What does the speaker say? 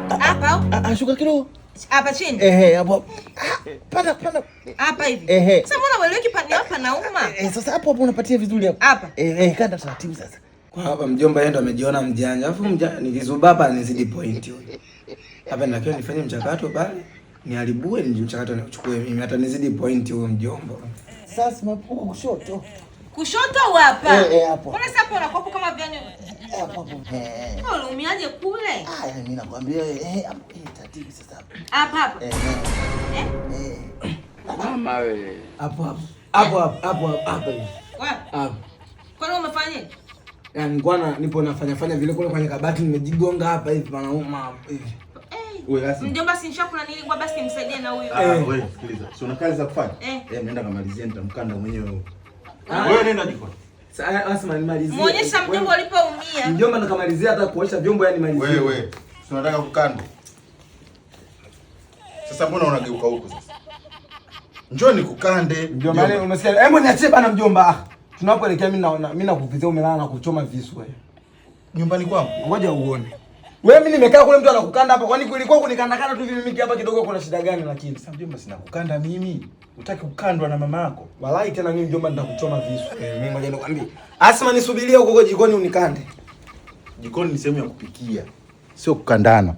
Hapa shuka kidogo. Hapa chini. Hapo. Pana. Hapa hivi. Sasa mbona ueleweki pani hapa nauma? Sasa hapo unapatia vizuri hapo. Hapa. Kanda taratibu sasa. Kwa hapa mjomba yeye ndo amejiona mjanja. Alafu nilizuba hapa nizidi point huyo. Hapa ndio nifanye mchakato pale. Niharibue ni mchakato nichukue mimi hata nizidi point huyo mjomba. Sasa mapuko kushoto. Kushoto au hapa? Hapo. Mbona sasa hapo unakuwa kama vyani? Hapo. Uliumiaje kule? Mimi nakwambia hapo taratibu sasa. Hapa. Mama wewe. Hapo hivi. Wapi? Kwa nini umefanya? Yaani nipo nafanya vile kule kwenye kabati nimejigonga hapa hivi panauma hivi. Wewe basi. Mjomba si nishakula nini kwa basi nimsaidie na huyo. Wewe sikiliza. Si una kazi za kufanya? Nenda kamalizie nitamkanda mwenyewe. Wewe nenda jikoni. Sasa nimalizie. Muonyesha mjomba ulipoumia. Mjomba ndo kamalizia hata kuosha vyombo yani malizie. Wewe. Si unataka kukandwa? Sasa mbona unageuka huko sasa? Njoo nikukande. Mjomba leo umesikia? Hebu niachie bana mjomba. Tunapoelekea mimi nakuvizia umelala na kuchoma visu wewe. Nyumbani kwangu. Ngoja uone. Wewe mimi nimekaa kule mtu anakukanda hapa. Kwani kulikuwa kunikandakana tu hivi mimi hapa kidogo kuna shida gani lakini? Sasa mjomba sina kukanda mimi. Utaki kukandwa na mama yako. Walai tena mimi mjomba nitakuchoma visu. Mimi ngoja nikwambie. Asma nisubirie huko jikoni unikande. Jikoni ni sehemu ya kupikia. Sio kukandana.